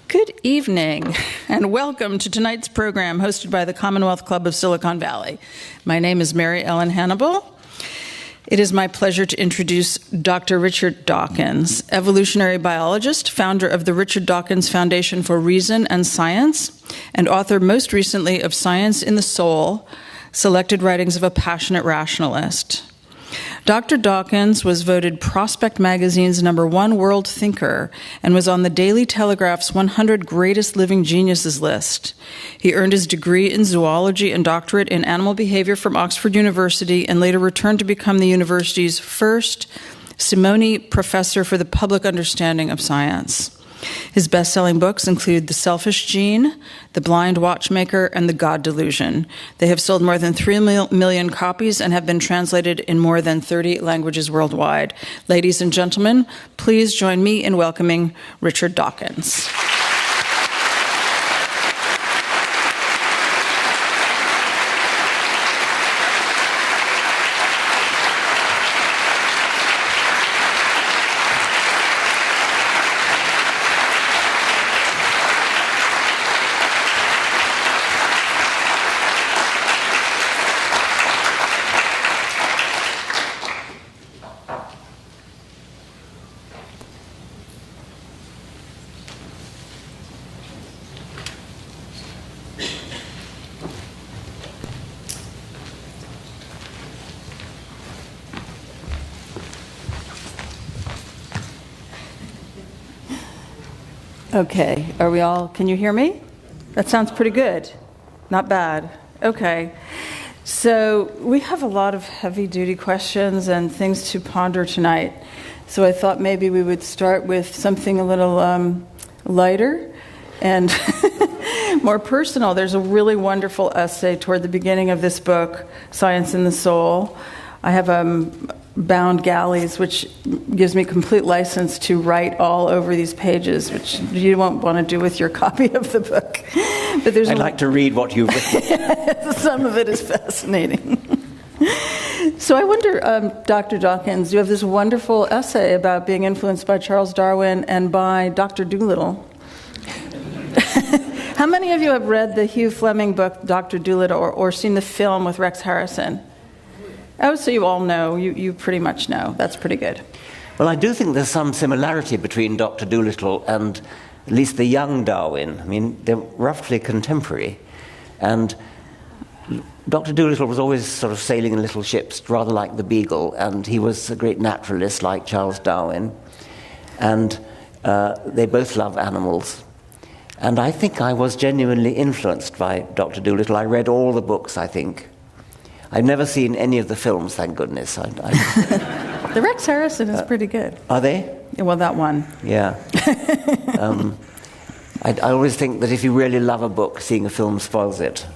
Good evening, and welcome to tonight's program hosted by the Commonwealth Club of Silicon Valley. My name is Mary Ellen Hannibal. It is my pleasure to introduce Dr. Richard Dawkins, evolutionary biologist, founder of the Richard Dawkins Foundation for Reason and Science, and author most recently of Science in the Soul, Selected Writings of a Passionate Rationalist. Dr. Dawkins was voted Prospect Magazine's #1 world thinker and was on the Daily Telegraph's 100 Greatest Living Geniuses list. He earned his degree in zoology and doctorate in animal behavior from Oxford University and later returned to become the university's first Simone Professor for the Public Understanding of Science. His best-selling books include The Selfish Gene, The Blind Watchmaker, and The God Delusion. They have sold more than 3 million copies and have been translated in more than 30 languages worldwide. Ladies and gentlemen, please join me in welcoming Richard Dawkins. Okay, are we all, can you hear me? That sounds pretty good. Not bad. Okay. So we have a lot of heavy-duty questions and things to ponder tonight. So I thought maybe we would start with something a little lighter and more personal. There's a really wonderful essay toward the beginning of this book, Science in the Soul. I have bound galleys, which gives me complete license to write all over these pages, which you won't want to do with your copy of the book. But I'd like to read what you've written. Some of it is fascinating. So I wonder, Dr. Dawkins, you have this wonderful essay about being influenced by Charles Darwin and by Dr. Dolittle. How many of you have read the Hugh Fleming book, Dr. Dolittle, or seen the film with Rex Harrison? Oh, so you all know. You pretty much know. That's pretty good. Well, I do think there's some similarity between Dr. Dolittle and at least the young Darwin. I mean, they're roughly contemporary. And Dr. Dolittle was always sort of sailing in little ships, rather like the Beagle, and he was a great naturalist like Charles Darwin. And they both love animals. And I think I was genuinely influenced by Dr. Dolittle. I read all the books, I think. I've never seen any of the films, thank goodness. The Rex Harrison is pretty good. Are they? Yeah, well, that one. Yeah. I always think that if you really love a book, seeing a film spoils it.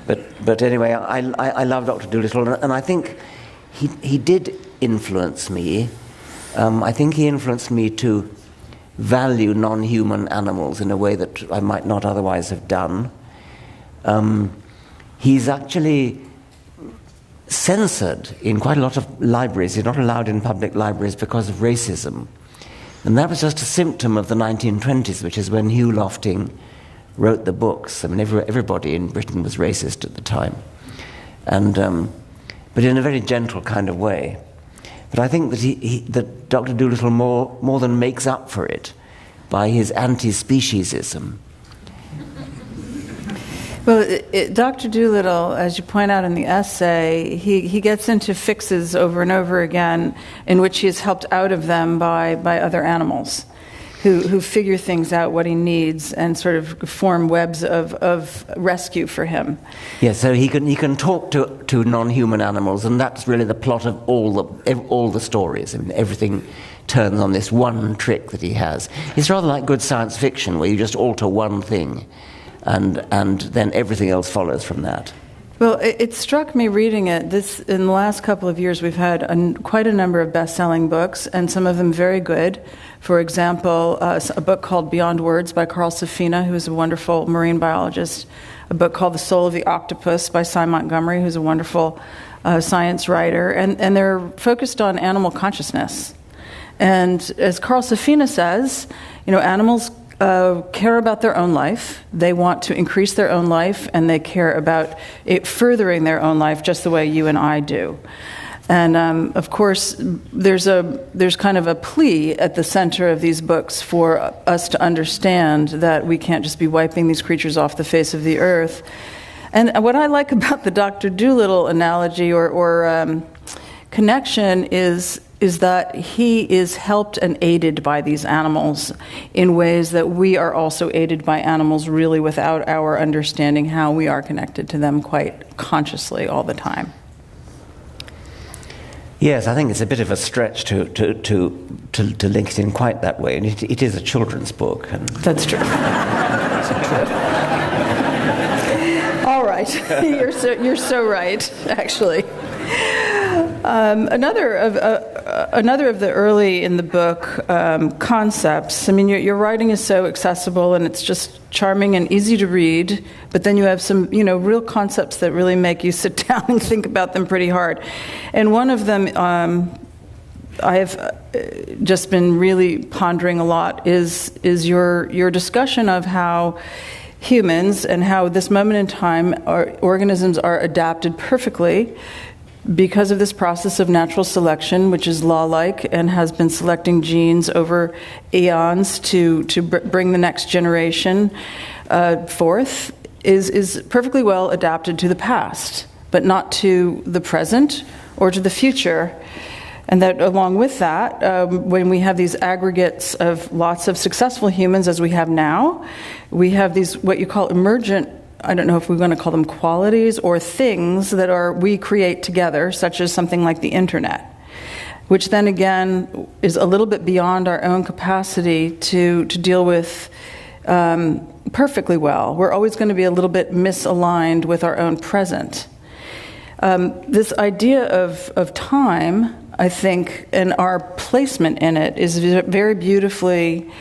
But anyway, I love Dr. Dolittle, and I think he did influence me. I think he influenced me to value non-human animals in a way that I might not otherwise have done. He's actually censored in quite a lot of libraries. He's not allowed in public libraries because of racism. And that was just a symptom of the 1920s, which is when Hugh Lofting wrote the books. I mean, everybody in Britain was racist at the time. And, but in a very gentle kind of way. But I think that that Dr. Dolittle more than makes up for it by his anti-speciesism. Well, Dr. Dolittle, as you point out in the essay, he gets into fixes over and over again in which he is helped out of them by other animals who figure things out, what he needs, and sort of form webs of rescue for him. Yeah, so he can talk to non-human animals, and that's really the plot of all the stories. I mean, everything turns on this one trick that he has. It's rather like good science fiction, where you just alter one thing. And then everything else follows from that. Well, it struck me reading it. In the last couple of years, we've had quite a number of best-selling books, and some of them very good. For example, a book called Beyond Words by Carl Safina, who is a wonderful marine biologist. A book called The Soul of the Octopus by Cy Montgomery, who's a wonderful science writer. And they're focused on animal consciousness. And as Carl Safina says, animals care about their own life. They want to increase their own life, and they care about it furthering their own life just the way you and I do. And of course, there's kind of a plea at the center of these books for us to understand that we can't just be wiping these creatures off the face of the earth. And what I like about the Dr. Dolittle analogy or connection is that he is helped and aided by these animals in ways that we are also aided by animals, really without our understanding how we are connected to them quite consciously all the time. Yes, I think it's a bit of a stretch to link it in quite that way, and it is a children's book. And that's true. All right, you're so right, actually. Another of the early in the book concepts. I mean, your writing is so accessible and it's just charming and easy to read. But then you have some, real concepts that really make you sit down and think about them pretty hard. And one of them I have just been really pondering a lot is your discussion of how humans and how this moment in time organisms are adapted perfectly because of this process of natural selection, which is law-like and has been selecting genes over eons to bring the next generation forth, is perfectly well adapted to the past, but not to the present or to the future. And that along with that, when we have these aggregates of lots of successful humans as we have now, we have these what you call emergent, I don't know if we're going to call them qualities or things that we create together, such as something like the internet, which then again is a little bit beyond our own capacity to deal with perfectly well. We're always going to be a little bit misaligned with our own present. This idea of time, I think, and our placement in it is very beautifully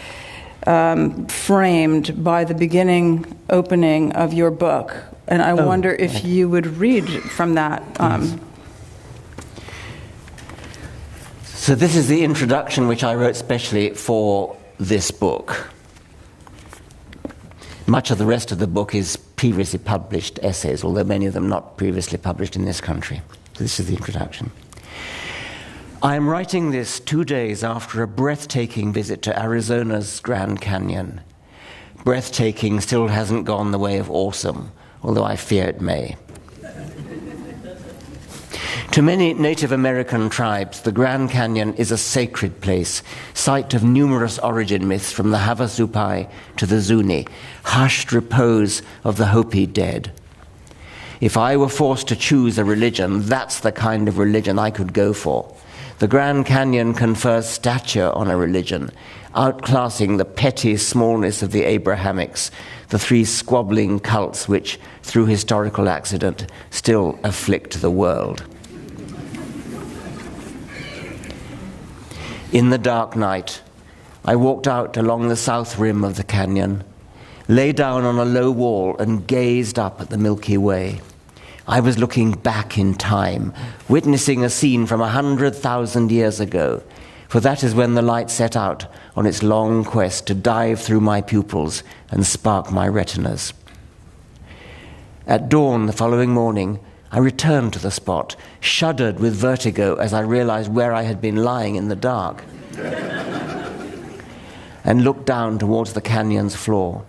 framed by the beginning opening of your book. And I wonder if you would read from that. So this is the introduction which I wrote specially for this book. Much of the rest of the book is previously published essays, although many of them not previously published in this country. This is the introduction. I am writing this 2 days after a breathtaking visit to Arizona's Grand Canyon. Breathtaking still hasn't gone the way of awesome, although I fear it may. To many Native American tribes, the Grand Canyon is a sacred place, site of numerous origin myths from the Havasupai to the Zuni, hushed repose of the Hopi dead. If I were forced to choose a religion, that's the kind of religion I could go for. The Grand Canyon confers stature on a religion, outclassing the petty smallness of the Abrahamics, the three squabbling cults which, through historical accident, still afflict the world. In the dark night, I walked out along the south rim of the canyon, lay down on a low wall and gazed up at the Milky Way. I was looking back in time, witnessing a scene from 100,000 years ago, for that is when the light set out on its long quest to dive through my pupils and spark my retinas. At dawn the following morning, I returned to the spot, shuddered with vertigo as I realized where I had been lying in the dark, and looked down towards the canyon's floor.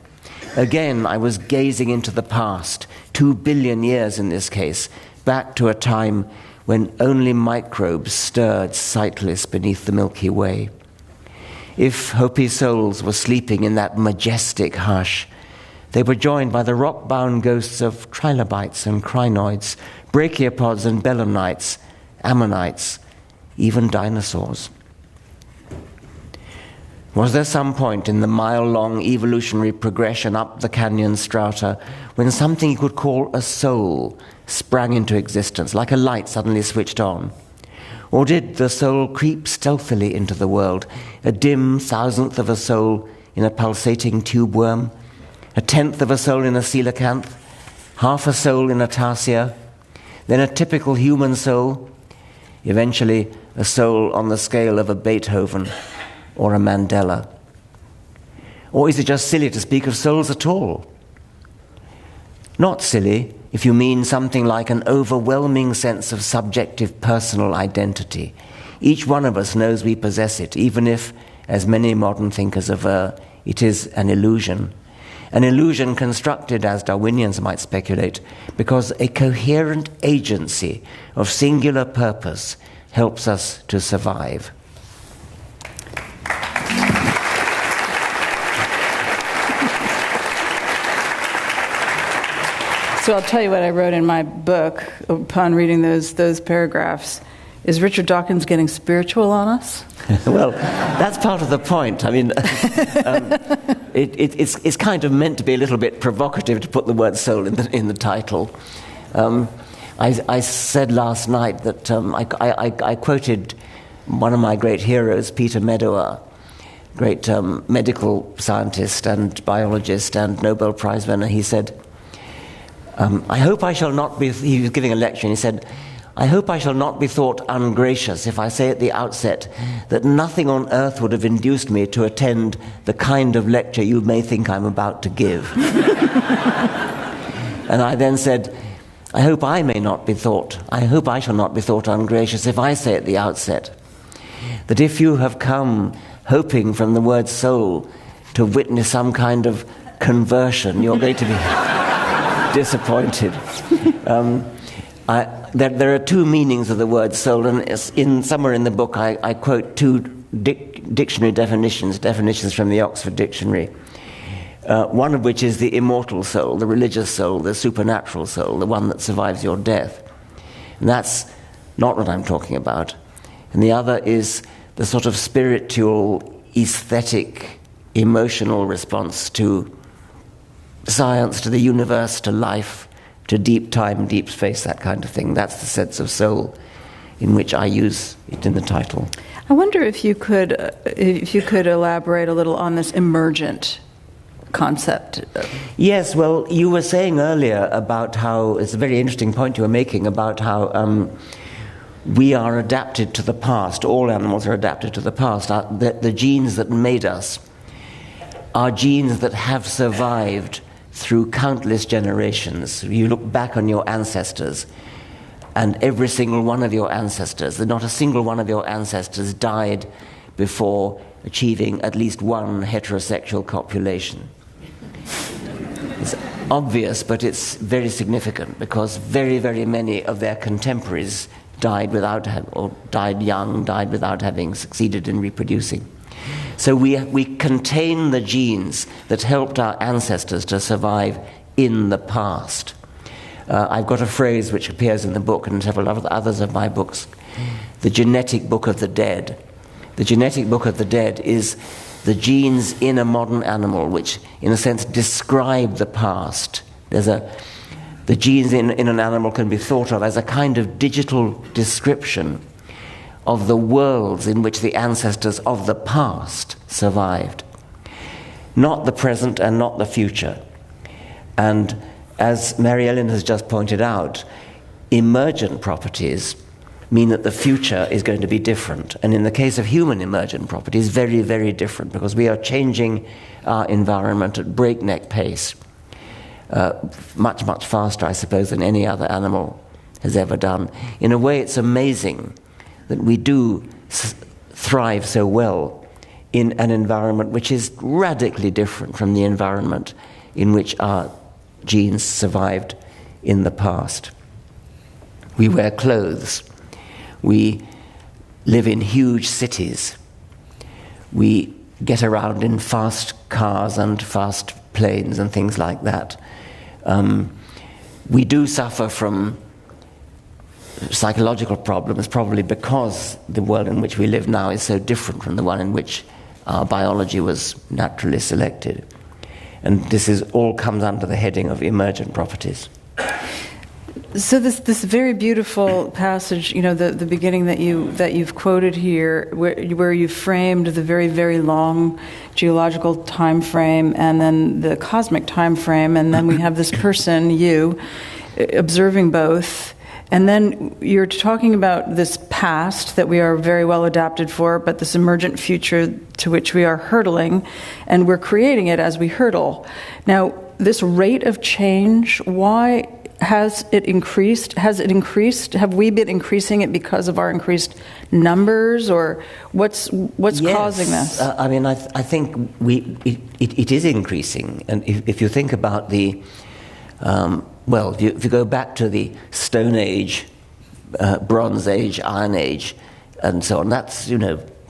Again, I was gazing into the past, 2 billion years in this case, back to a time when only microbes stirred sightless beneath the Milky Way. If Hopi souls were sleeping in that majestic hush, they were joined by the rock-bound ghosts of trilobites and crinoids, brachiopods and belemnites, ammonites, even dinosaurs. Was there some point in the mile-long evolutionary progression up the canyon strata when something you could call a soul sprang into existence, like a light suddenly switched on? Or did the soul creep stealthily into the world, a dim thousandth of a soul in a pulsating tube worm, a tenth of a soul in a coelacanth, half a soul in a tarsier, then a typical human soul, eventually a soul on the scale of a Beethoven or a Mandela? Or is it just silly to speak of souls at all? Not silly if you mean something like an overwhelming sense of subjective personal identity. Each one of us knows we possess it, even if, as many modern thinkers aver, it is an illusion. An illusion constructed, as Darwinians might speculate, because a coherent agency of singular purpose helps us to survive. So I'll tell you what I wrote in my book upon reading those paragraphs. Is Richard Dawkins getting spiritual on us? Well, that's part of the point. I mean, it's kind of meant to be a little bit provocative to put the word soul in the title. I said last night that I quoted one of my great heroes, Peter Medawar, great medical scientist and biologist and Nobel Prize winner. He said, I hope I shall not be, he was giving a lecture, and he said, I hope I shall not be thought ungracious if I say at the outset that nothing on earth would have induced me to attend the kind of lecture you may think I'm about to give. And I then said, I hope I shall not be thought ungracious if I say at the outset that if you have come hoping from the word soul to witness some kind of conversion, you're going to be disappointed. There are two meanings of the word soul, and somewhere in the book I quote two dictionary definitions from the Oxford Dictionary, one of which is the immortal soul, the religious soul, the supernatural soul, the one that survives your death. And that's not what I'm talking about. And the other is the sort of spiritual, aesthetic, emotional response to science, to the universe, to life, to deep time, deep space, that kind of thing. That's the sense of soul in which I use it in the title. I wonder if you could elaborate a little on this emergent concept. Yes, well, you were saying earlier about how, it's a very interesting point you were making, about how we are adapted to the past. All animals are adapted to the past. The genes that made us are genes that have survived through countless generations. You look back on your ancestors, and every single one of your ancestors, not a single one of your ancestors died before achieving at least one heterosexual copulation. It's obvious, but it's very significant, because very, very many of their contemporaries died young, died without having succeeded in reproducing. So we contain the genes that helped our ancestors to survive in the past. I've got a phrase which appears in the book and several others of my books, the genetic book of the dead. The genetic book of the dead is the genes in a modern animal which, in a sense, describe the past. The genes in an animal can be thought of as a kind of digital description of the worlds in which the ancestors of the past survived. Not the present and not the future. And as Mary Ellen has just pointed out, emergent properties mean that the future is going to be different. And in the case of human emergent properties, very, very different, because we are changing our environment at breakneck pace, much, much faster, I suppose, than any other animal has ever done. In a way, it's amazing that we do thrive so well in an environment which is radically different from the environment in which our genes survived in the past. We wear clothes. We live in huge cities. We get around in fast cars and fast planes and things like that. We do suffer from psychological problems, probably because the world in which we live now is so different from the one in which our biology was naturally selected. And this all comes under the heading of emergent properties. So this very beautiful passage, the beginning that you've quoted here, where you framed the very, very long geological time frame and then the cosmic time frame, and then we have this person, you, observing both. And then you're talking about this past that we are very well adapted for, but this emergent future to which we are hurtling, and we're creating it as we hurtle. Now, this rate of change, why has it increased? Has it increased? Have we been increasing it because of our increased numbers, or what's yes. causing this? I think it is increasing, and if you think about the if you go back to the Stone Age, Bronze Age, Iron Age, and so on, that's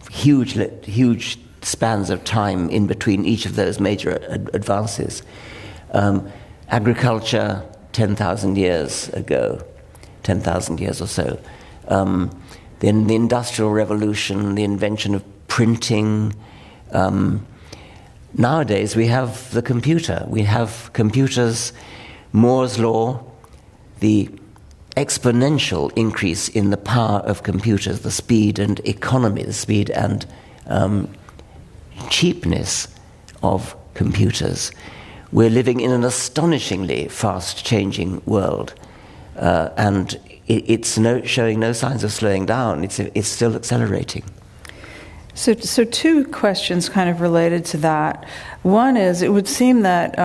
huge spans of time in between each of those major advances. Agriculture, 10,000 years ago, 10,000 years or so. Then the Industrial Revolution, the invention of printing. Nowadays we have the computer. We have computers, Moore's law, the exponential increase in the power of computers, the speed and economy, the speed and cheapness of computers. We're living in an astonishingly fast-changing world, and it's showing no signs of slowing down. It's still accelerating. So two questions kind of related to that. One is, it would seem that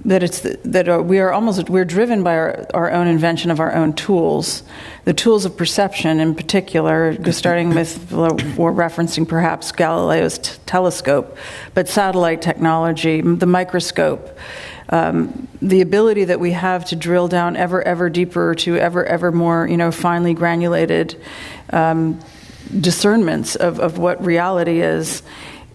we're driven by our own invention of our own tools, the tools of perception in particular, starting with, or referencing perhaps Galileo's telescope, but satellite technology, the microscope, the ability that we have to drill down ever deeper to ever more, finely granulated discernments of what reality is.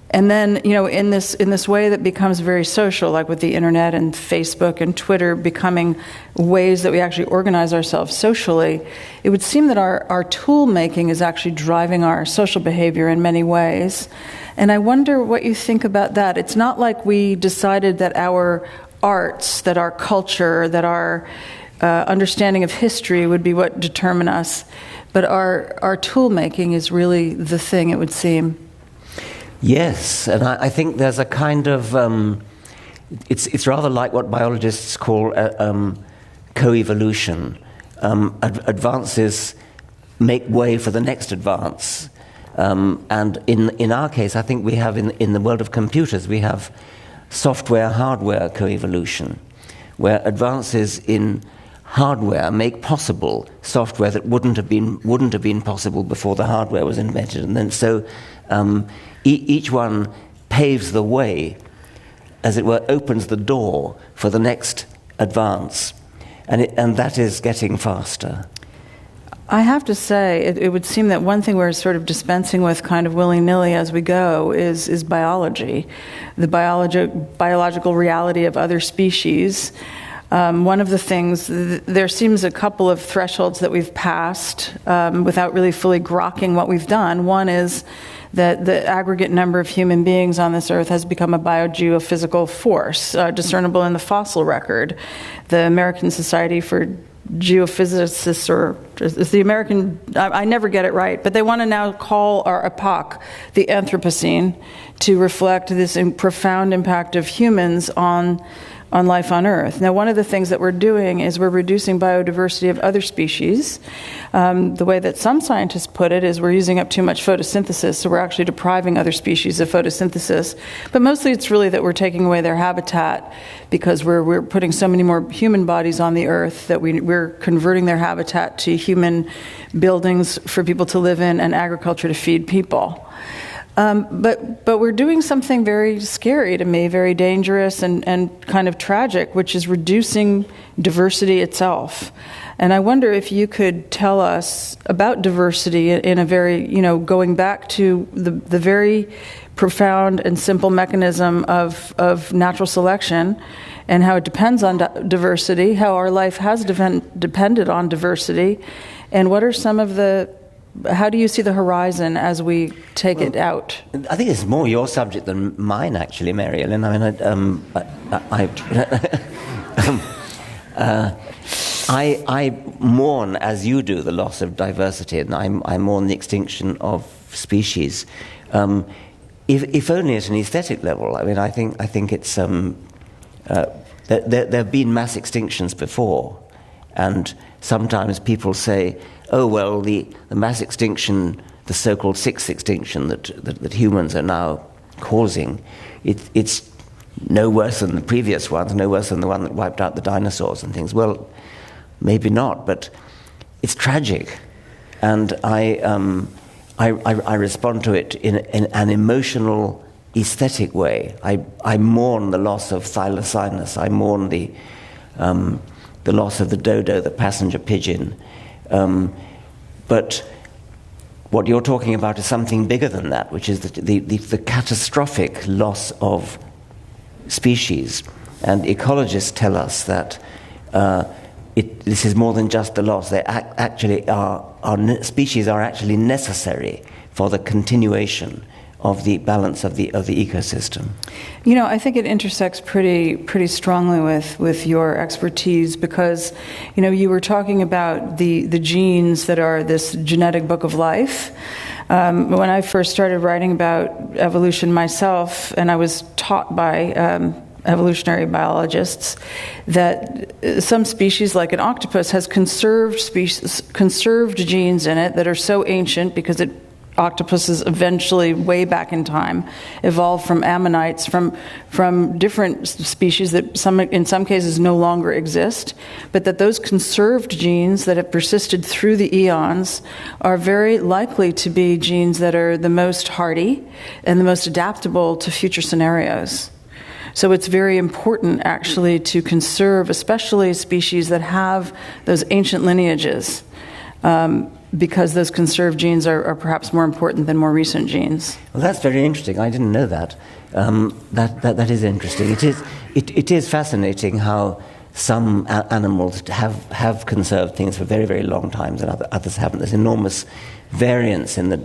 And then, in this way that becomes very social, like with the internet and Facebook and Twitter becoming ways that we actually organize ourselves socially, it would seem that our tool making is actually driving our social behavior in many ways. And I wonder what you think about that. It's not like we decided that our arts, that our culture, that our understanding of history would be what determine us, but our tool making is really the thing, it would seem. Yes, and I think there's a kind of it's rather like what biologists call coevolution. Advances make way for the next advance, and in our case, I think we have in the world of computers, we have software-hardware coevolution, where advances in hardware make possible software that wouldn't have been possible before the hardware was invented, and then so. Each one paves the way, as it were, opens the door for the next advance, and that is getting faster. I have to say, it would seem that one thing we're sort of dispensing with kind of willy-nilly as we go is biology, the biological reality of other species. One of the things, there seems a couple of thresholds that we've passed without really fully grokking what we've done. One is that the aggregate number of human beings on this earth has become a biogeophysical force, discernible in the fossil record. The American Society for Geophysicists, or is the American, I never get it right, but they want to now call our epoch the Anthropocene to reflect this profound impact of humans on life on Earth. Now, one of the things that we're doing is we're reducing biodiversity of other species. The way that some scientists put it is we're using up too much photosynthesis, so we're actually depriving other species of photosynthesis. But mostly it's really that we're taking away their habitat because we're putting so many more human bodies on the Earth that we're converting their habitat to human buildings for people to live in and agriculture to feed people. But we're doing something very scary to me, very dangerous and kind of tragic, which is reducing diversity itself. And I wonder if you could tell us about diversity in a very, going back to the very profound and simple mechanism of natural selection and how it depends on diversity, how our life has depended on diversity, and what are some of how do you see the horizon as we take it out? I think it's more your subject than mine, actually, Mary Ellen. I mourn, as you do, the loss of diversity, and I mourn the extinction of species. If only at an aesthetic level. I think it's there have been mass extinctions before, and sometimes people say, oh, well, the mass extinction, the so-called sixth extinction that humans are now causing, it's no worse than the previous ones, no worse than the one that wiped out the dinosaurs and things. Well, maybe not, but it's tragic. And I respond to it in an emotional, aesthetic way. I mourn the loss of Thylacinus. I mourn the loss of the dodo, the passenger pigeon. But what you're talking about is something bigger than that, which is the catastrophic loss of species. And ecologists tell us that this is more than just the loss. They actually species are actually necessary for the continuation of the balance of the ecosystem. You know, I think it intersects pretty strongly with your expertise, because, you know, you were talking about the genes that are this genetic book of life. When I first started writing about evolution myself, and I was taught by evolutionary biologists that some species, like an octopus, has conserved genes in it that are so ancient because octopuses eventually, way back in time, evolved from ammonites, from different species that in some cases no longer exist, but that those conserved genes that have persisted through the eons are very likely to be genes that are the most hardy and the most adaptable to future scenarios. So it's very important, actually, to conserve, especially species that have those ancient lineages, because those conserved genes are perhaps more important than more recent genes. Well, that's very interesting. I didn't know that. That is interesting. It is fascinating how some animals have conserved things for very, very long times, and others haven't. There's enormous variance in the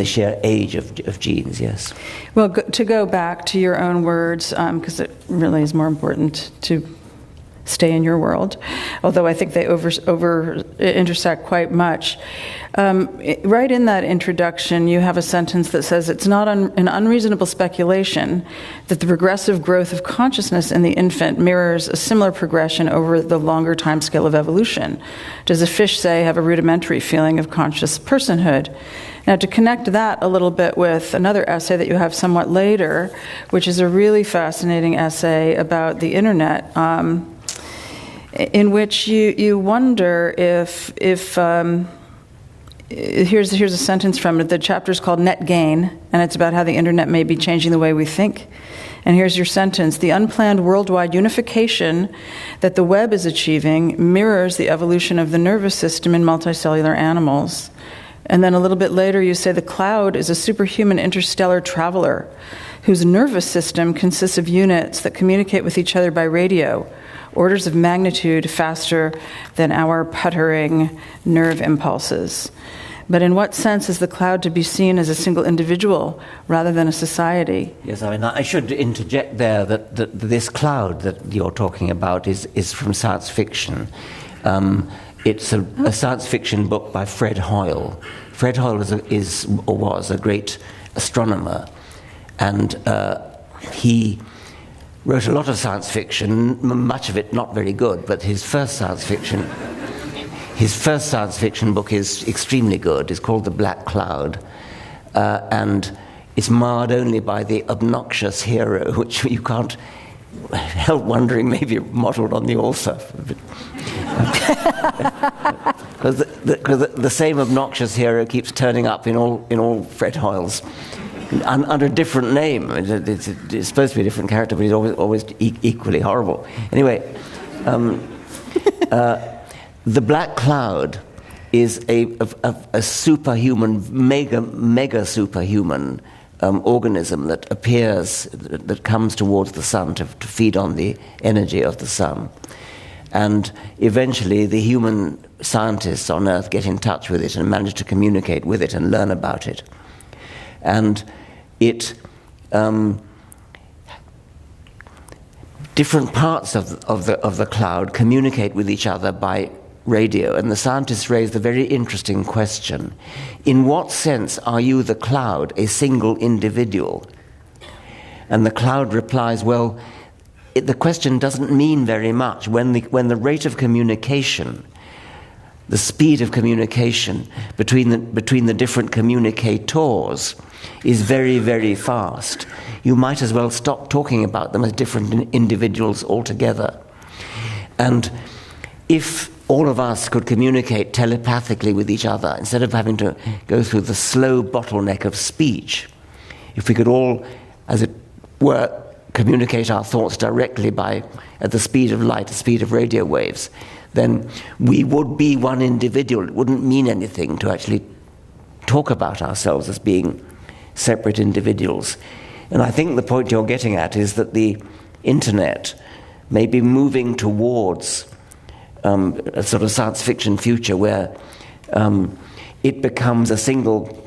sheer age of genes. Yes. Well, to go back to your own words, because it really is more important to stay in your world, although I think they over intersect quite much. Right in that introduction, you have a sentence that says, it's not an unreasonable speculation that the progressive growth of consciousness in the infant mirrors a similar progression over the longer time scale of evolution. Does a fish, say, have a rudimentary feeling of conscious personhood? Now, to connect that a little bit with another essay that you have somewhat later, which is a really fascinating essay about the internet, in which you wonder if here's a sentence from it. The chapter is called Net Gain, and it's about how the internet may be changing the way we think. And here's your sentence: the unplanned worldwide unification that the web is achieving mirrors the evolution of the nervous system in multicellular animals. And then a little bit later you say the cloud is a superhuman interstellar traveler whose nervous system consists of units that communicate with each other by radio, orders of magnitude faster than our puttering nerve impulses. But in what sense is the cloud to be seen as a single individual rather than a society? Yes, I mean, I should interject there that this cloud that you're talking about is from science fiction. It's a science fiction book by Fred Hoyle. Fred Hoyle was a great astronomer, and he wrote a lot of science fiction, much of it not very good, but his first science fiction book is extremely good. It's called The Black Cloud, and it's marred only by the obnoxious hero, which you can't help wondering maybe modelled on the author. Because the same obnoxious hero keeps turning up in all Fred Hoyle's under a different name. It's supposed to be a different character, but he's always equally horrible. Anyway, the Black Cloud is a superhuman, mega superhuman organism that appears, that comes towards the sun to feed on the energy of the sun. And eventually the human scientists on Earth get in touch with it and manage to communicate with it and learn about it. And it, different parts of the cloud communicate with each other by radio, and the scientists raise the very interesting question: in what sense are you, the cloud, a single individual? And the cloud replies, well, the question doesn't mean very much when the rate of communication, the speed of communication between the different communicators is very, very fast. You might as well stop talking about them as different individuals altogether. And if all of us could communicate telepathically with each other, instead of having to go through the slow bottleneck of speech, if we could all, as it were, communicate our thoughts directly at the speed of light, the speed of radio waves, then we would be one individual. It wouldn't mean anything to actually talk about ourselves as being separate individuals. And I think the point you're getting at is that the internet may be moving towards a sort of science fiction future where it becomes a single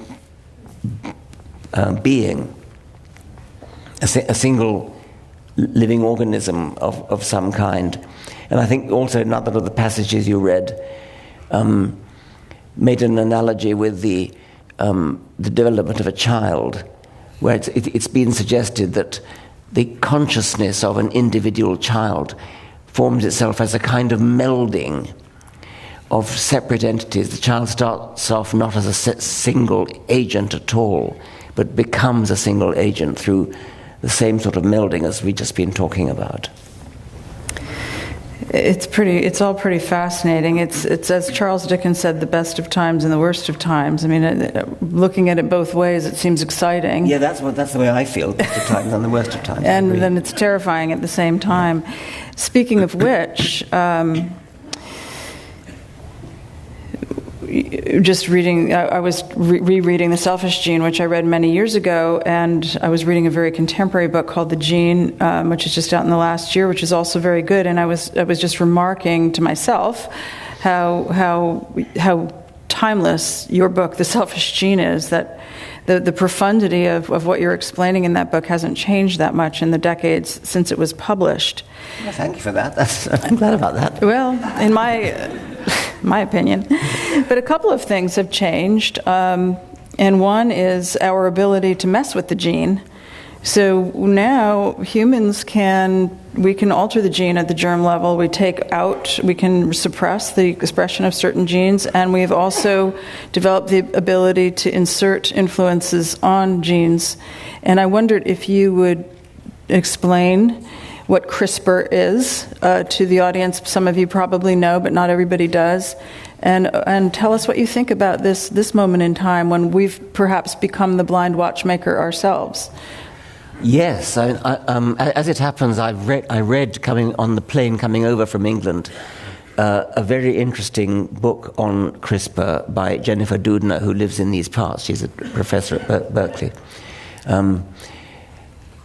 being, a single living organism of some kind. And I think also another of the passages you read made an analogy with the development of a child, where it's been suggested that the consciousness of an individual child forms itself as a kind of melding of separate entities. The child starts off not as a single agent at all, but becomes a single agent through the same sort of melding as we've just been talking about. It's all pretty fascinating. It's as Charles Dickens said, the best of times and the worst of times. I mean, looking at it both ways, it seems exciting. Yeah, that's the way I feel, best of times and the worst of times. And then it's terrifying at the same time. Speaking of which, just reading, I was rereading The Selfish Gene, which I read many years ago, and I was reading a very contemporary book called The Gene, which is just out in the last year, which is also very good. And I was just remarking to myself how timeless your book, The Selfish Gene, is. That the profundity of what you're explaining in that book hasn't changed that much in the decades since it was published. Well, thank you for that. I'm glad about that. Well, in my opinion. But a couple of things have changed, and one is our ability to mess with the gene. So now humans we can alter the gene at the germ level. We can suppress the expression of certain genes, and we've also developed the ability to insert influences on genes. And I wondered if you would explain what CRISPR is to the audience. Some of you probably know, but not everybody does. And tell us what you think about this moment in time when we've perhaps become the blind watchmaker ourselves. Yes, as it happens, I read coming on the plane coming over from England a very interesting book on CRISPR by Jennifer Doudna, who lives in these parts. She's a professor at Berkeley.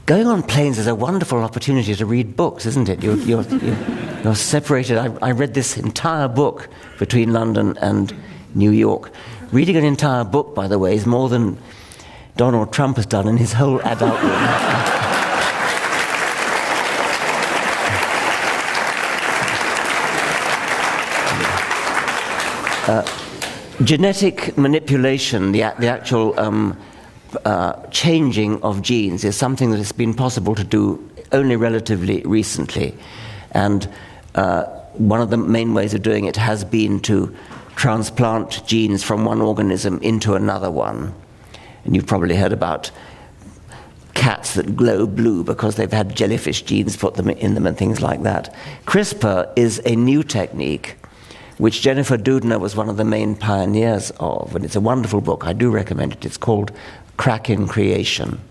Going on planes is a wonderful opportunity to read books, isn't it? You're separated. I read this entire book between London and New York. Reading an entire book, by the way, is more than Donald Trump has done in his whole adult life. Genetic manipulation, the actual changing of genes, is something that has been possible to do only relatively recently. And one of the main ways of doing it has been to transplant genes from one organism into another one. And you've probably heard about cats that glow blue because they've had jellyfish genes put them in them and things like that. CRISPR is a new technique which Jennifer Doudna was one of the main pioneers of, and it's a wonderful book. I do recommend it. It's called Crack in Creation,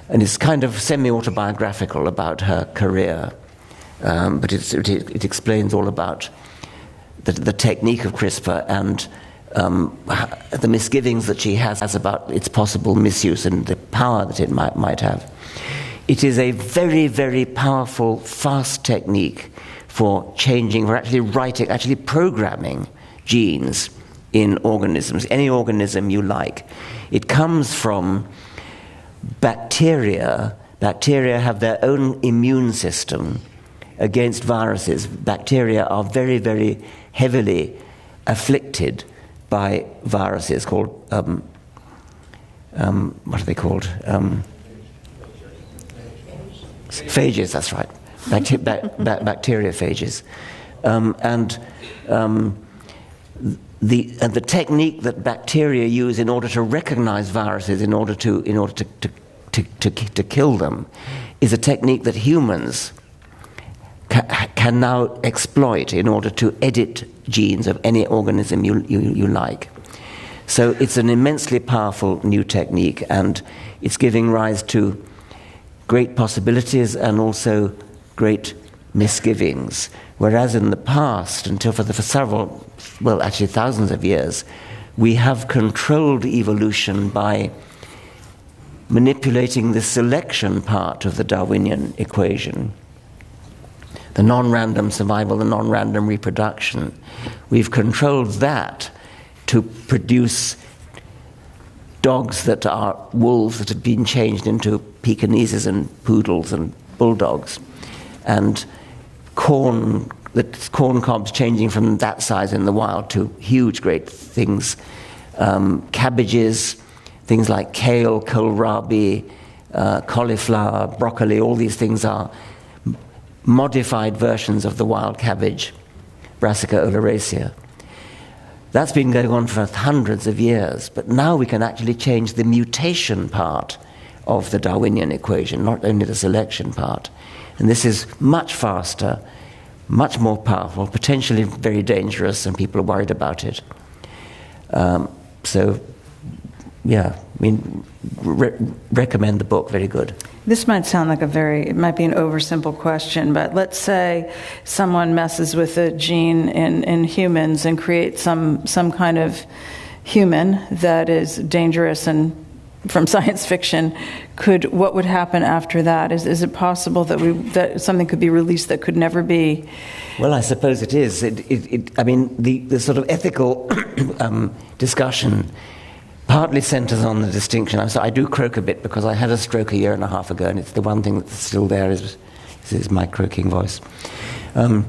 and it's kind of semi-autobiographical about her career, but it explains all about the technique of CRISPR and the misgivings that she has about its possible misuse and the power that it might have. It is a very, very powerful, fast technique for changing, for actually programming genes in organisms, any organism you like. It comes from bacteria. Bacteria have their own immune system against viruses. Bacteria are very, very heavily afflicted by viruses called, what are they called? Phages, that's right. bacteriophages. The technique that bacteria use in order to recognize viruses, in order to kill them, is a technique that humans can now exploit in order to edit genes of any organism you like. So it's an immensely powerful new technique, and it's giving rise to great possibilities and also great misgivings. Whereas in the past, for several, well, actually thousands of years, we have controlled evolution by manipulating the selection part of the Darwinian equation, the non-random survival, the non-random reproduction. We've controlled that to produce dogs that are wolves that have been changed into Pekinese and poodles and bulldogs, and corn cobs changing from that size in the wild to huge, great things. Cabbages, things like kale, kohlrabi, cauliflower, broccoli, all these things are modified versions of the wild cabbage, Brassica oleracea. That's been going on for hundreds of years, but now we can actually change the mutation part of the Darwinian equation, not only the selection part. And this is much faster, much more powerful, potentially very dangerous, and people are worried about it. Recommend the book, very good. This might sound like it might be an oversimple question, but let's say someone messes with a gene in humans and creates some kind of human that is dangerous and from science fiction. What would happen after that? Is it possible that something could be released that could never be? Well, I suppose it is. The sort of ethical discussion partly centers on the distinction. I do croak a bit because I had a stroke a year and a half ago, and it's the one thing that's still there is my croaking voice. The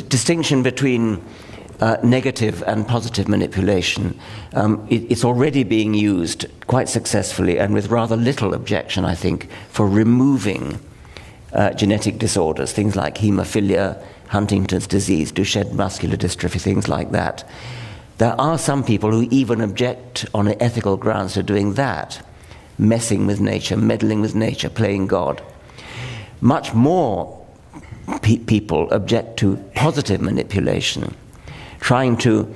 distinction between negative and positive manipulation, it's already being used quite successfully and with rather little objection, I think, for removing genetic disorders, things like haemophilia, Huntington's disease, Duchenne muscular dystrophy, things like that. There are some people who even object on ethical grounds to doing that, messing with nature, meddling with nature, playing God. Much more people object to positive manipulation, trying to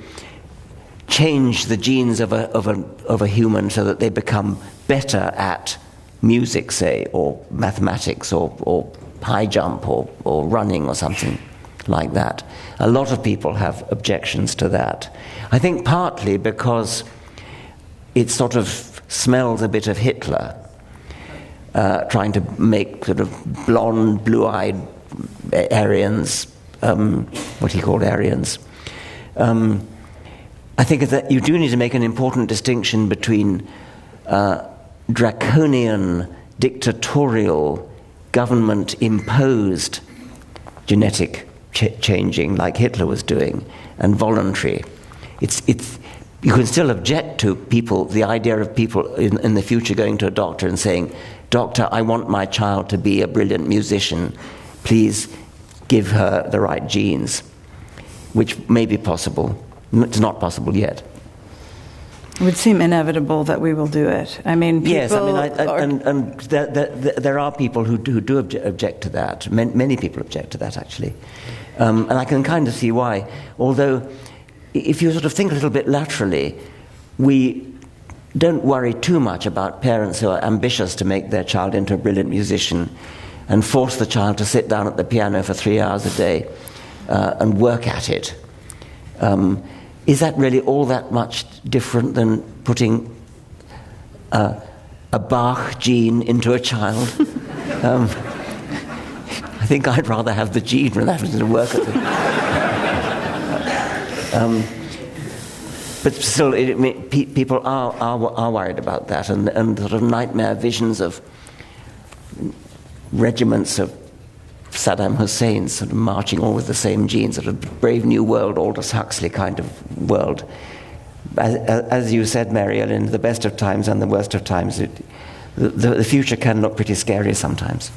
change the genes of a human so that they become better at music, say, or mathematics, or high jump, or running, or something like that. A lot of people have objections to that. I think partly because it sort of smells a bit of Hitler, trying to make sort of blonde, blue-eyed Aryans, what he called Aryans. I think that you do need to make an important distinction between draconian, dictatorial, government-imposed genetic changing, like Hitler was doing, and voluntary. You can still object to people, the idea of people in the future going to a doctor and saying, "Doctor, I want my child to be a brilliant musician. Please give her the right genes," which may be possible. It's not possible yet. It would seem inevitable that we will do it. I mean, yes, there are people who do object to that. Many people object to that, actually. And I can kind of see why. Although, if you sort of think a little bit laterally, we don't worry too much about parents who are ambitious to make their child into a brilliant musician and force the child to sit down at the piano for 3 hours a day and work at it. Is that really all that much different than putting a Bach gene into a child? I think I'd rather have the gene rather than having to work at it. But still, people are worried about that, and sort of nightmare visions of regiments of Saddam Hussein sort of marching all with the same genes, sort of Brave New World, Aldous Huxley kind of world. As you said, Mary Ellen, the best of times and the worst of times, the future can look pretty scary sometimes.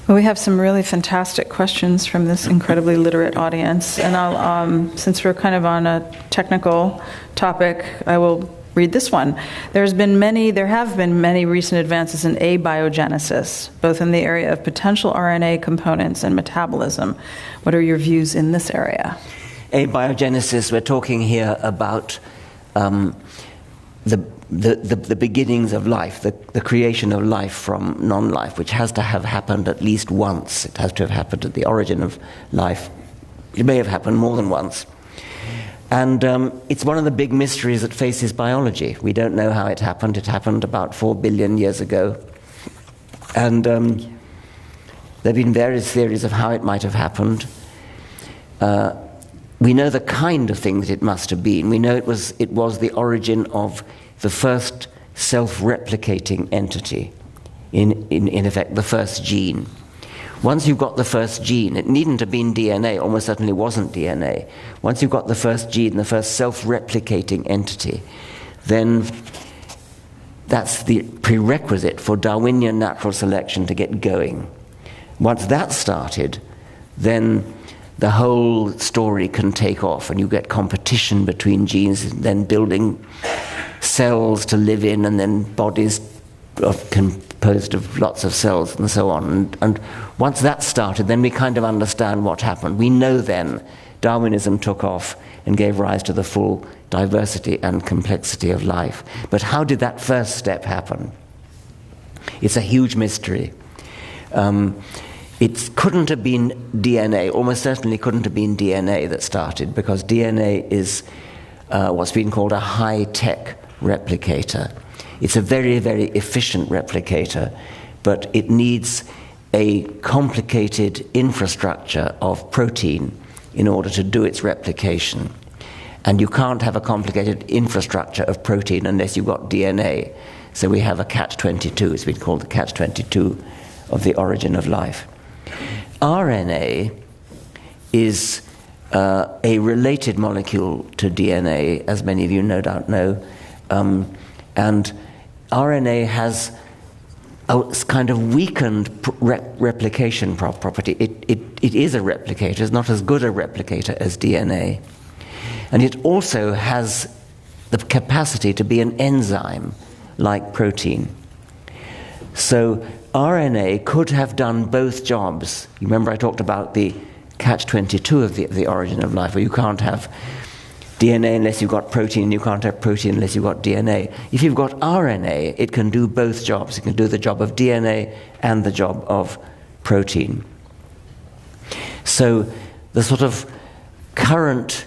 Well, we have some really fantastic questions from this incredibly literate audience, and I'll, since we're kind of on a technical topic, I will read this one. There have been many recent advances in abiogenesis, both in the area of potential RNA components and metabolism. What are your views in this area? Abiogenesis, we're talking here about the beginnings of life, the creation of life from non-life, which has to have happened at least once. It has to have happened at the origin of life. It may have happened more than once. And it's one of the big mysteries that faces biology. We don't know how it happened. It happened about 4 billion years ago. And there have been various theories of how it might have happened. We know the kind of things it must have been. We know it was the origin of the first self-replicating entity, in effect, the first gene. Once you've got the first gene, it needn't have been DNA, almost certainly wasn't DNA. Once you've got the first gene, the first self-replicating entity, then that's the prerequisite for Darwinian natural selection to get going. Once that's started, then the whole story can take off, and you get competition between genes, and then building cells to live in, and then bodies composed of lots of cells, and so on. And once that started, then we kind of understand what happened. We know then Darwinism took off and gave rise to the full diversity and complexity of life. But how did that first step happen? It's a huge mystery. It couldn't have been DNA, almost certainly couldn't have been DNA that started, because DNA is what's been called a high-tech replicator. It's a very, very efficient replicator, but it needs a complicated infrastructure of protein in order to do its replication. And you can't have a complicated infrastructure of protein unless you've got DNA. So we have a catch-22. It's been called the catch-22 of the origin of life. RNA is a related molecule to DNA, as many of you no doubt know. And RNA has a kind of weakened replication property. It is a replicator. It's not as good a replicator as DNA. And it also has the capacity to be an enzyme like protein. So RNA could have done both jobs. You remember I talked about the catch-22 of the origin of life, where you can't have DNA unless you've got protein, and you can't have protein unless you've got DNA. If you've got RNA, it can do both jobs. It can do the job of DNA and the job of protein. So the sort of current,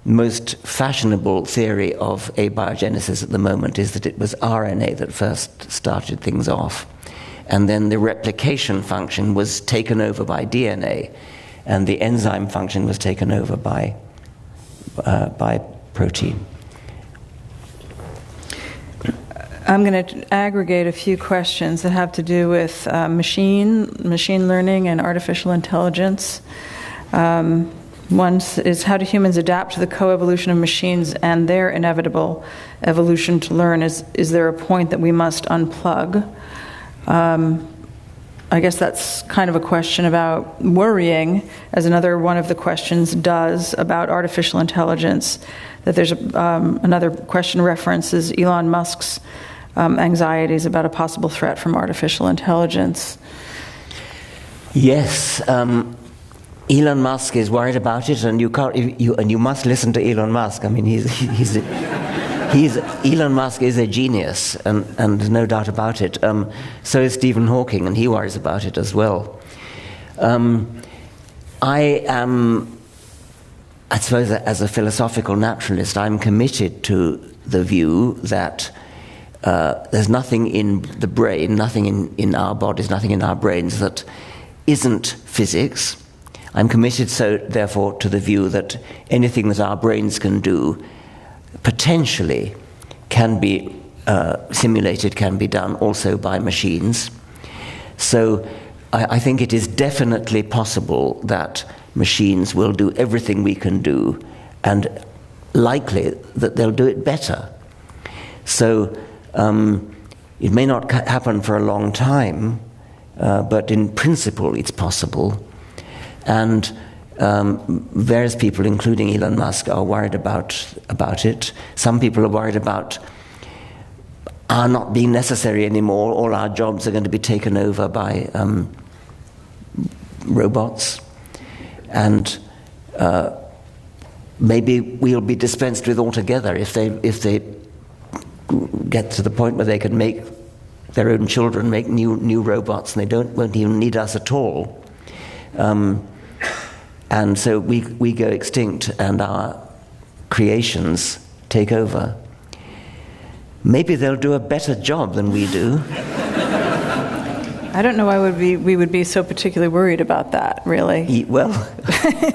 most fashionable theory of abiogenesis at the moment is that it was RNA that first started things off. And then the replication function was taken over by DNA, and the enzyme function was taken over by protein. I'm going to aggregate a few questions that have to do with machine learning and artificial intelligence. One is, how do humans adapt to the coevolution of machines and their inevitable evolution to learn? Is there a point that we must unplug? I guess that's kind of a question about worrying, as another one of the questions does about artificial intelligence. That there's another question references Elon Musk's anxieties about a possible threat from artificial intelligence. Yes, Elon Musk is worried about it, and you must listen to Elon Musk. I mean, Elon Musk is a genius, and there's no doubt about it. So is Stephen Hawking, and he worries about it as well. I suppose, as a philosophical naturalist, I'm committed to the view that there's nothing in the brain, nothing in our bodies, nothing in our brains that isn't physics. I'm committed, so therefore, to the view that anything that our brains can do potentially can be simulated, can be done also by machines. So I think it is definitely possible that machines will do everything we can do, and likely that they'll do it better. So It may not happen for a long time, but in principle it's possible. And various people, including Elon Musk, are worried about it. Some people are worried about our not being necessary anymore. All our jobs are going to be taken over by robots. And maybe we'll be dispensed with altogether if they get to the point where they can make their own children make new robots, and they won't even need us at all. And so we go extinct, and our creations take over. Maybe they'll do a better job than we do. I don't know why we would be so particularly worried about that, really. Well,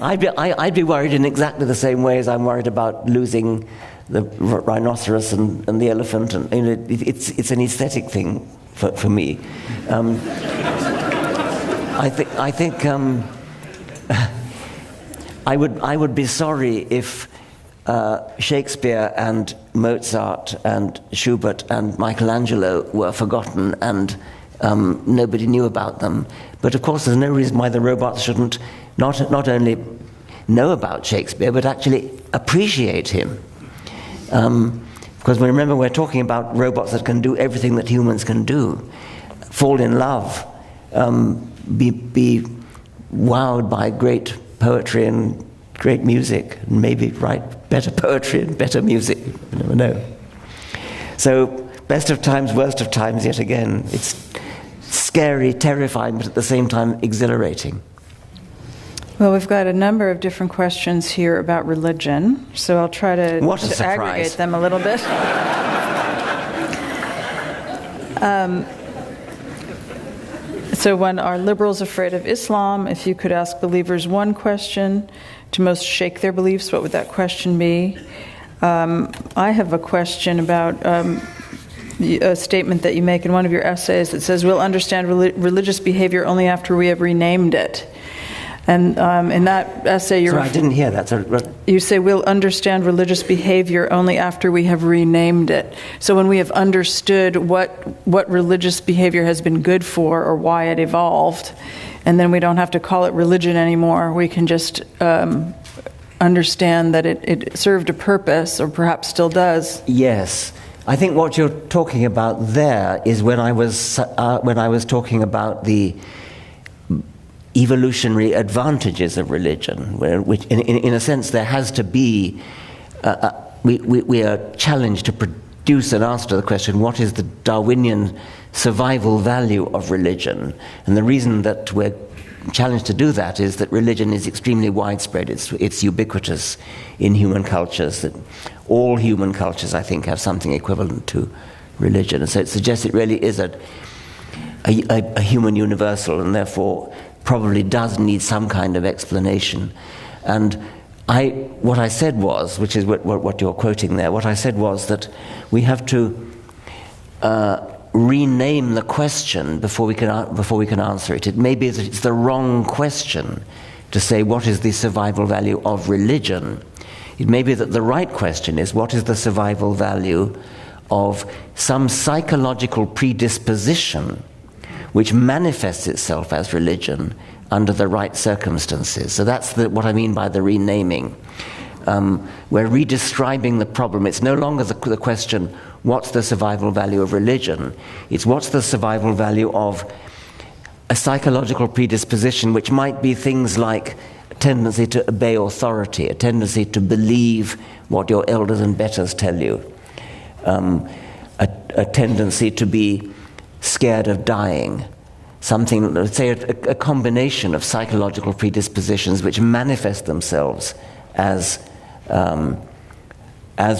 I'd be worried in exactly the same way as I'm worried about losing the rhinoceros and the elephant, and it's an aesthetic thing for me. I think I would be sorry if Shakespeare and Mozart and Schubert and Michelangelo were forgotten and nobody knew about them. But of course, there's no reason why the robots shouldn't not only know about Shakespeare, but actually appreciate him. Because remember, we're talking about robots that can do everything that humans can do. Fall in love, be wowed by great poetry and great music, and maybe write better poetry and better music. You never know. So, best of times, worst of times, yet again. It's scary, terrifying, but at the same time exhilarating. Well, we've got a number of different questions here about religion, so I'll try to aggregate them a little bit. So one, are liberals afraid of Islam? If you could ask believers one question to most shake their beliefs, what would that question be? I have a question about a statement that you make in one of your essays that says, we'll understand religious behavior only after we have renamed it. And in that essay, I didn't hear that. You say we'll understand religious behavior only after we have renamed it. So when we have understood what religious behavior has been good for or why it evolved, and then we don't have to call it religion anymore, we can just understand that it served a purpose, or perhaps still does. Yes. I think what you're talking about there is when I was talking about the evolutionary advantages of religion, which in a sense there has to be, we are challenged to produce an answer to the question, what is the Darwinian survival value of religion? And the reason that we're challenged to do that is that religion is extremely widespread. It's ubiquitous in human cultures. That all human cultures, I think, have something equivalent to religion. And so it suggests it really is a human universal, and therefore probably does need some kind of explanation. And what I said was, which is what you're quoting there, what I said was that we have to rename the question before we can answer it. It may be that it's the wrong question to say, what is the survival value of religion? It may be that the right question is, what is the survival value of some psychological predisposition which manifests itself as religion under the right circumstances. So that's what I mean by the renaming. We're redescribing the problem. It's no longer the question, what's the survival value of religion? It's what's the survival value of a psychological predisposition, which might be things like a tendency to obey authority, a tendency to believe what your elders and betters tell you, a tendency to be scared of dying, something, let's say, a combination of psychological predispositions which manifest themselves as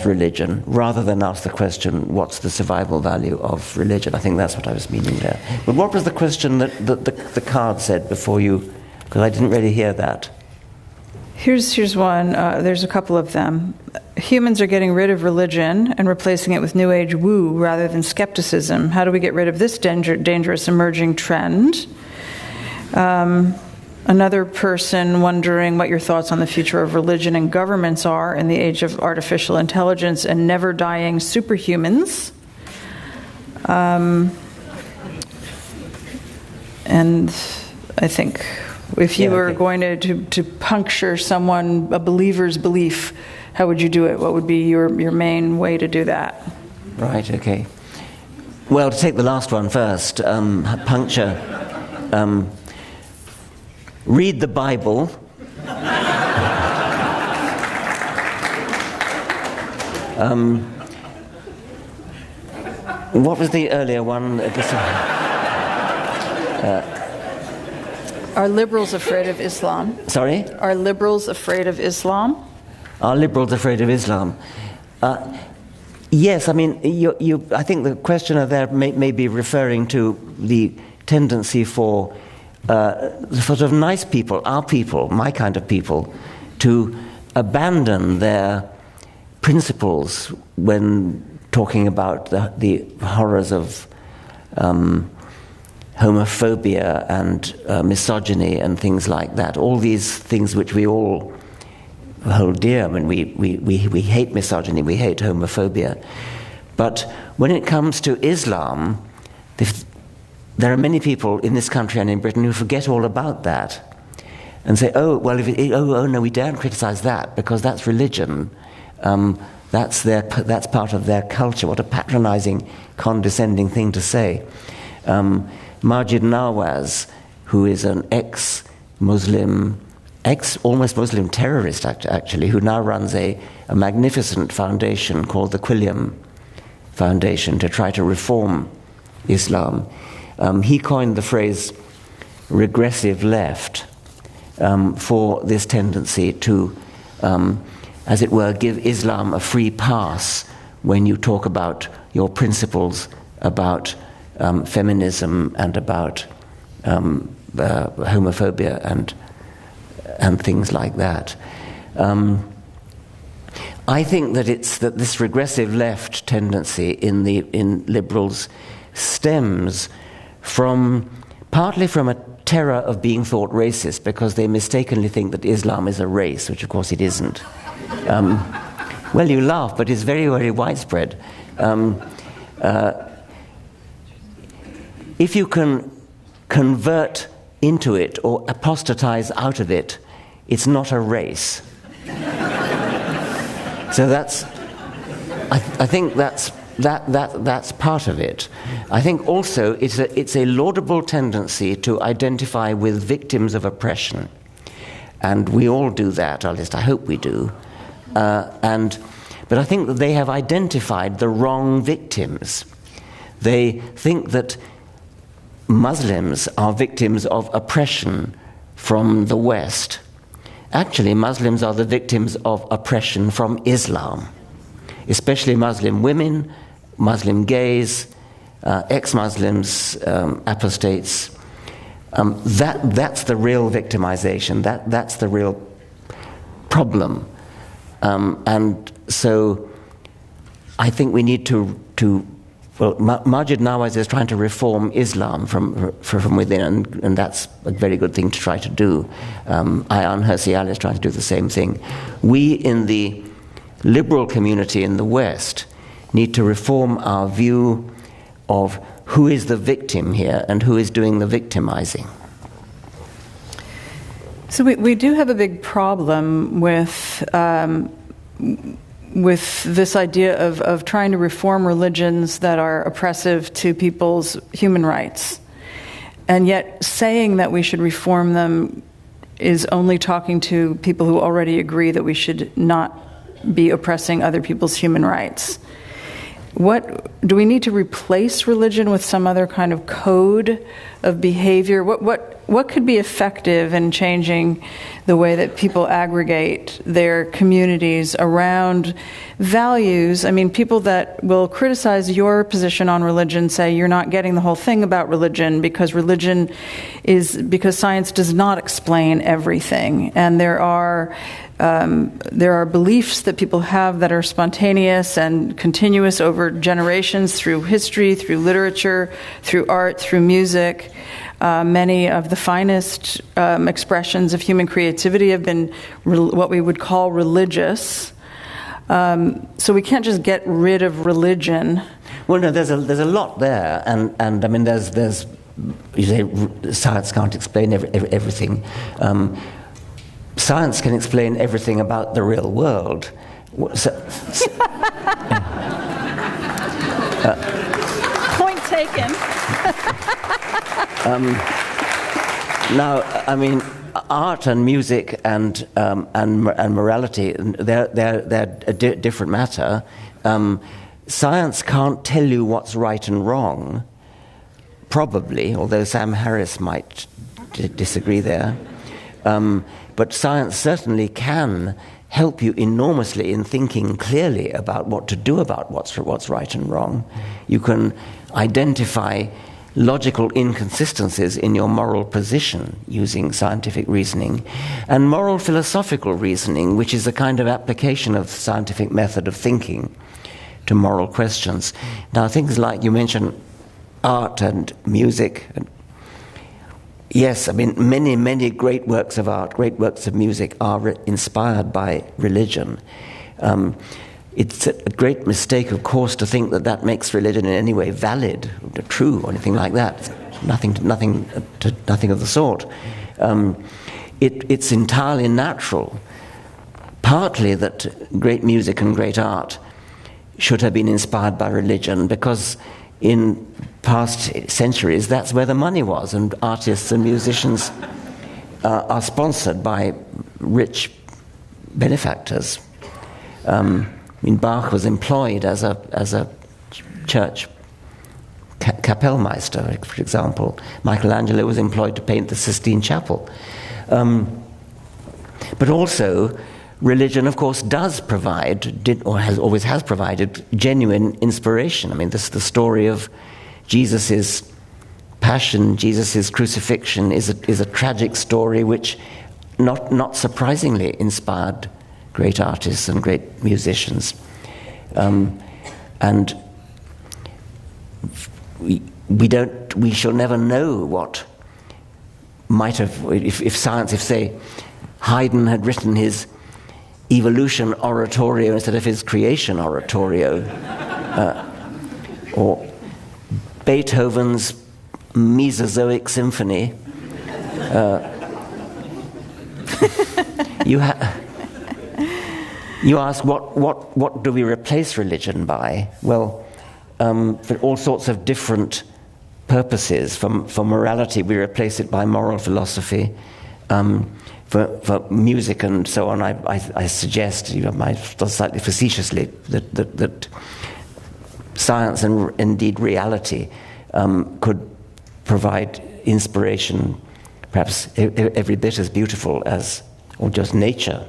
religion, rather than ask the question, what's the survival value of religion? I think that's what I was meaning there. But what was the question that the card said before you, because I didn't really hear that. Here's one. There's a couple of them. Humans are getting rid of religion and replacing it with New Age woo rather than skepticism. How do we get rid of this dangerous emerging trend? Another person wondering what your thoughts on the future of religion and governments are in the age of artificial intelligence and never-dying superhumans. And I think if you were going to puncture someone, a believer's belief, how would you do it? What would be your main way to do that? Right, okay. Well, to take the last one first, puncture. Read the Bible. What was the earlier one? Are liberals afraid of Islam? Sorry? Are liberals afraid of Islam? Are liberals afraid of Islam? Yes, I mean, I think the questioner there may be referring to the tendency for sort of nice people, our people, my kind of people, to abandon their principles when talking about the horrors of homophobia and misogyny and things like that. All these things which we all hold dear. I mean, we hate misogyny, we hate homophobia. But when it comes to Islam, there are many people in this country and in Britain who forget all about that and say, oh, well, oh no, we daren't criticize that because that's religion. That's part of their culture. What a patronizing, condescending thing to say. Majid Nawaz, who is an ex-Muslim, almost Muslim terrorist actually, who now runs a magnificent foundation called the Quilliam Foundation to try to reform Islam. He coined the phrase regressive left for this tendency to, as it were, give Islam a free pass when you talk about your principles about feminism and about homophobia and things like that. I think that that this regressive left tendency in liberals stems partly from a terror of being thought racist, because they mistakenly think that Islam is a race, which of course it isn't. Well, you laugh, but it's very, very widespread. If you can convert into it or apostatize out of it, it's not a race. So I think that's part of it. I think also it's a laudable tendency to identify with victims of oppression, and we all do that. Or at least I hope we do. But I think that they have identified the wrong victims. They think that Muslims are victims of oppression from the West. Actually, Muslims are the victims of oppression from Islam, especially Muslim women, Muslim gays, ex-Muslims, apostates. That's the real victimization. That's the real problem. And so I think we need to Majid Nawaz is trying to reform Islam from within, and that's a very good thing to try to do. Ayaan Hirsi Ali is trying to do the same thing. We in the liberal community in the West need to reform our view of who is the victim here and who is doing the victimizing. So we do have a big problem with this idea of trying to reform religions that are oppressive to people's human rights. And yet saying that we should reform them is only talking to people who already agree that we should not be oppressing other people's human rights. What do we need to replace religion with some other kind of code of behavior? What could be effective in changing the way that people aggregate their communities around values? I mean, people that will criticize your position on religion say you're not getting the whole thing about religion because science does not explain everything, and there are beliefs that people have that are spontaneous and continuous over generations through history, through literature, through art, through music. Many of the finest expressions of human creativity have been what we would call religious. So we can't just get rid of religion. Well, no, there's a lot there, and I mean, there's you say science can't explain everything. Science can explain everything about the real world. Point taken. Now, I mean, art and music and morality, they're a different matter. Science can't tell you what's right and wrong, probably, although Sam Harris might disagree there. But science certainly can help you enormously in thinking clearly about what to do about what's right and wrong. You can identify logical inconsistencies in your moral position using scientific reasoning, and moral philosophical reasoning, which is a kind of application of the scientific method of thinking to moral questions. Now, things like you mentioned art and music. Yes, I mean, many great works of art, great works of music are inspired by religion. It's a great mistake, of course, to think that makes religion in any way valid, or true, or anything like that. Nothing of the sort. It's entirely natural, partly that great music and great art should have been inspired by religion, because in past centuries that's where the money was, and artists and musicians are sponsored by rich benefactors. I mean, Bach was employed as a church Kapellmeister, for example. Michelangelo was employed to paint the Sistine Chapel. But also, religion, of course, does provide, always has provided, genuine inspiration. I mean, this the story of Jesus' passion, Jesus' crucifixion is a tragic story which, not surprisingly, inspired great artists and great musicians. And we shall never know what might have, if say, Haydn had written his evolution oratorio instead of his creation oratorio, or Beethoven's Mesozoic symphony. You ask what do we replace religion by? Well, for all sorts of different purposes. For morality, we replace it by moral philosophy. For music and so on, I suggest, slightly facetiously, that science and indeed reality could provide inspiration, perhaps every bit as beautiful as, or just nature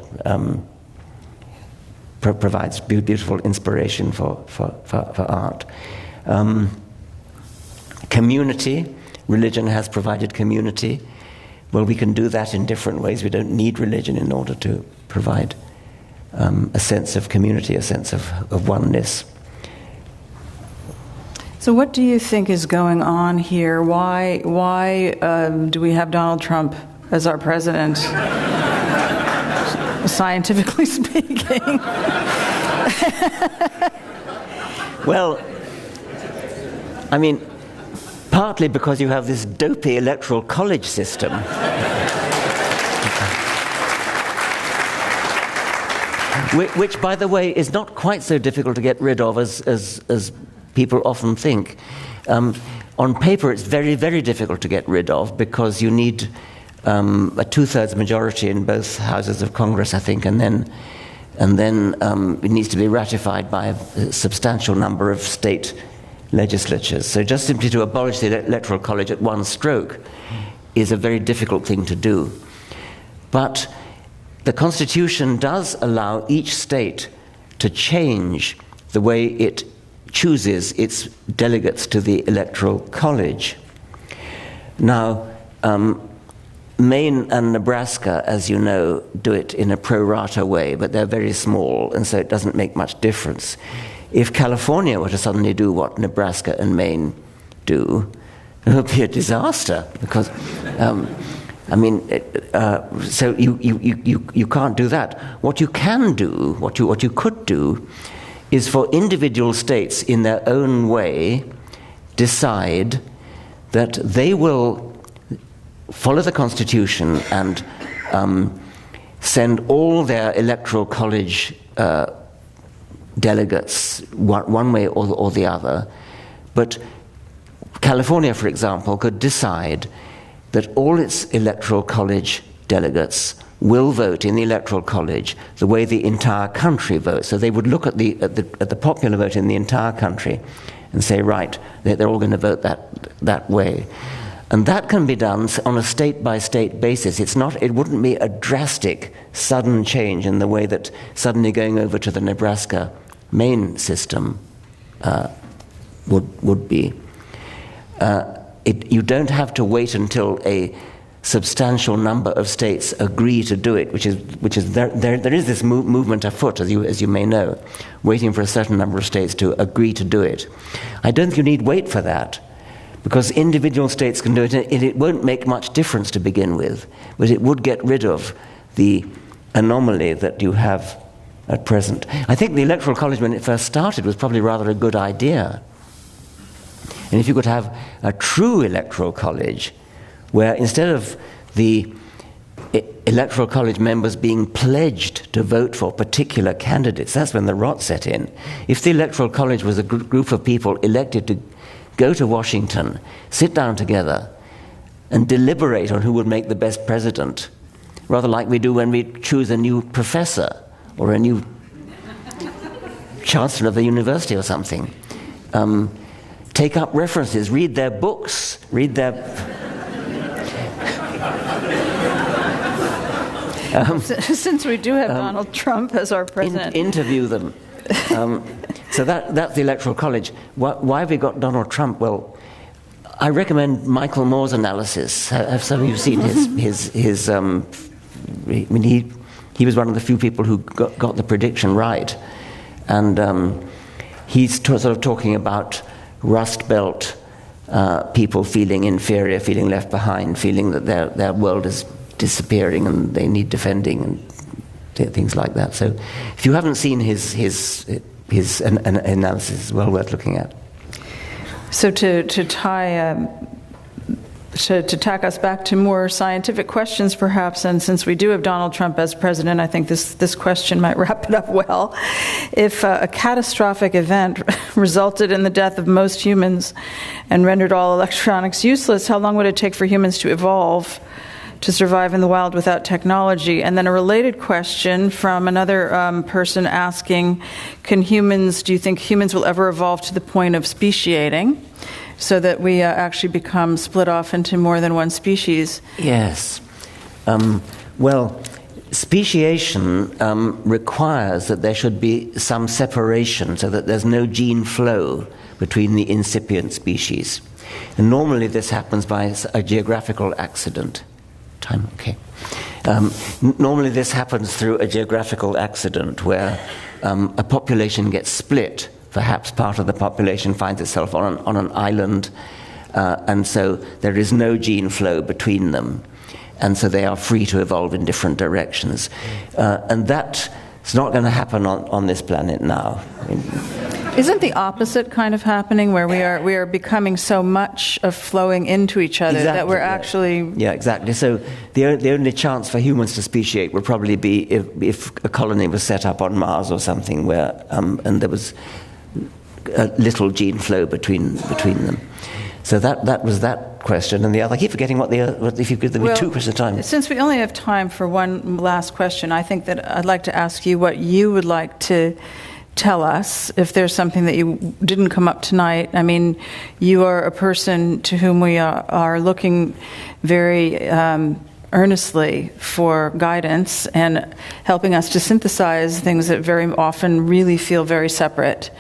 provides beautiful inspiration for art. Community, religion has provided community. Well, we can do that in different ways. We don't need religion in order to provide a sense of community, a sense of oneness. So what do you think is going on here? Why do we have Donald Trump as our president, scientifically speaking? Well, I mean, partly because you have this dopey electoral college system. Which, by the way, is not quite so difficult to get rid of as people often think. On paper, it's very, very difficult to get rid of because you need a two-thirds majority in both houses of Congress, I think, and then it needs to be ratified by a substantial number of state legislatures. So just simply to abolish the electoral college at one stroke is a very difficult thing to do. But the Constitution does allow each state to change the way it chooses its delegates to the electoral college. Now, Maine and Nebraska, as you know, do it in a pro rata way, but they're very small, and so it doesn't make much difference. If California were to suddenly do what Nebraska and Maine do, it would be a disaster because, so you can't do that. What you can do, what you could do, is for individual states in their own way decide that they will follow the Constitution and send all their electoral college delegates one way or the other. But California, for example, could decide that all its electoral college delegates will vote in the electoral college the way the entire country votes. So they would look at the popular vote in the entire country and say, right, they're all going to vote that way. And that can be done on a state-by-state basis. It wouldn't be a drastic, sudden change in the way that suddenly going over to the Nebraska Maine system would be. You don't have to wait until a substantial number of states agree to do it, which is there is this movement afoot, as you may know, waiting for a certain number of states to agree to do it. I don't think you need wait for that, because individual states can do it, and it won't make much difference to begin with, but it would get rid of the anomaly that you have at present. I think the Electoral College, when it first started, was probably rather a good idea. And if you could have a true Electoral College, where instead of the Electoral College members being pledged to vote for particular candidates, that's when the rot set in. If the Electoral College was a group of people elected to go to Washington, sit down together, and deliberate on who would make the best president, rather like we do when we choose a new professor or a new chancellor of a university or something. Take up references, read their books, read their... Since we do have Donald Trump as our president. Interview them. So that's the Electoral College. Why have we got Donald Trump? Well, I recommend Michael Moore's analysis. Have some of you seen his I mean, he was one of the few people who got the prediction right. And he's sort of talking about Rust Belt people feeling inferior, feeling left behind, feeling that their world is disappearing and they need defending and things like that. So if you haven't seen his analysis, it's well worth looking at. So to tack us back to more scientific questions, perhaps, and since we do have Donald Trump as president, I think this question might wrap it up well. If a catastrophic event resulted in the death of most humans and rendered all electronics useless, how long would it take for humans to evolve to survive in the wild without technology? And then a related question from another person asking, do you think humans will ever evolve to the point of speciating, so that we actually become split off into more than one species? Yes. Well, speciation requires that there should be some separation so that there's no gene flow between the incipient species. And normally this happens by a geographical accident. Time, okay. Normally this happens through a geographical accident where a population gets split. Perhaps part of the population finds itself on an island, and so there is no gene flow between them, and so they are free to evolve in different directions. And that's not going to happen on this planet now. Isn't the opposite kind of happening, where we are becoming so much of flowing into each other that we're actually... Yeah, exactly. So the only chance for humans to speciate would probably be if a colony was set up on Mars or something, where and there was a little gene flow between them. So that was that question, and the other. I keep forgetting if you could give me two questions at a time. Since we only have time for one last question, I think that I'd like to ask you what you would like to tell us, if there's something that you didn't come up tonight. I mean, you are a person to whom we are looking very earnestly for guidance and helping us to synthesize things that very often really feel very separate.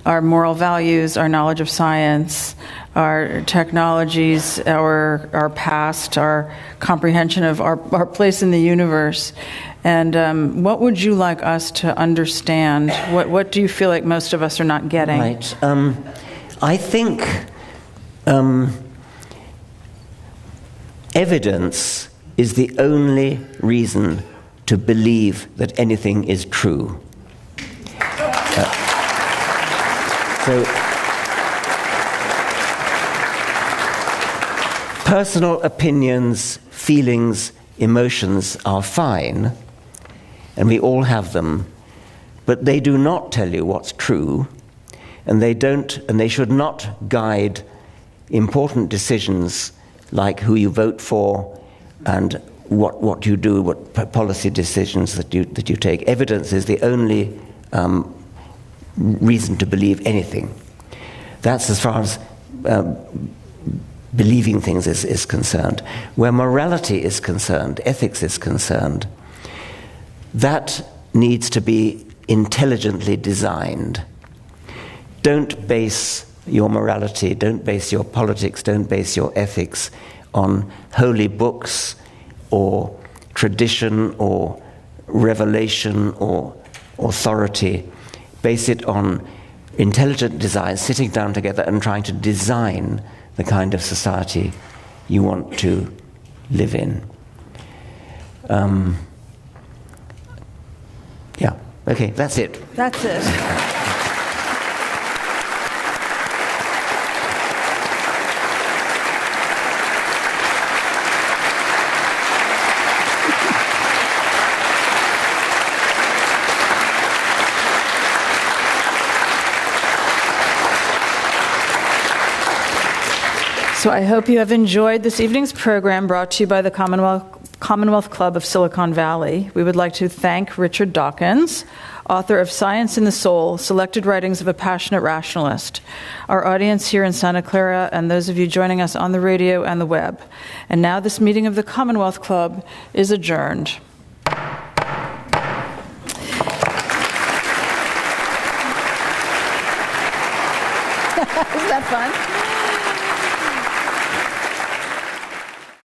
Our moral values, our knowledge of science, our technologies, our past, our comprehension of our place in the universe. And what would you like us to understand? What do you feel like most of us are not getting? Right. I think evidence is the only reason to believe that anything is true. So, personal opinions, feelings, emotions are fine, and we all have them, but they do not tell you what's true, and they should not guide important decisions like who you vote for and what you do, what policy decisions that you take. Evidence is the only reason to believe anything. That's as far as believing things is concerned. Where morality is concerned, ethics is concerned, that needs to be intelligently designed. Don't base your morality, don't base your politics, don't base your ethics on holy books or tradition or revelation or authority. Base it on intelligent design, sitting down together and trying to design the kind of society you want to live in. Yeah, okay, that's it. That's it. So I hope you have enjoyed this evening's program brought to you by the Commonwealth Club of Silicon Valley. We would like to thank Richard Dawkins, author of Science in the Soul, Selected Writings of a Passionate Rationalist, our audience here in Santa Clara, and those of you joining us on the radio and the web. And now this meeting of the Commonwealth Club is adjourned. Is that fun?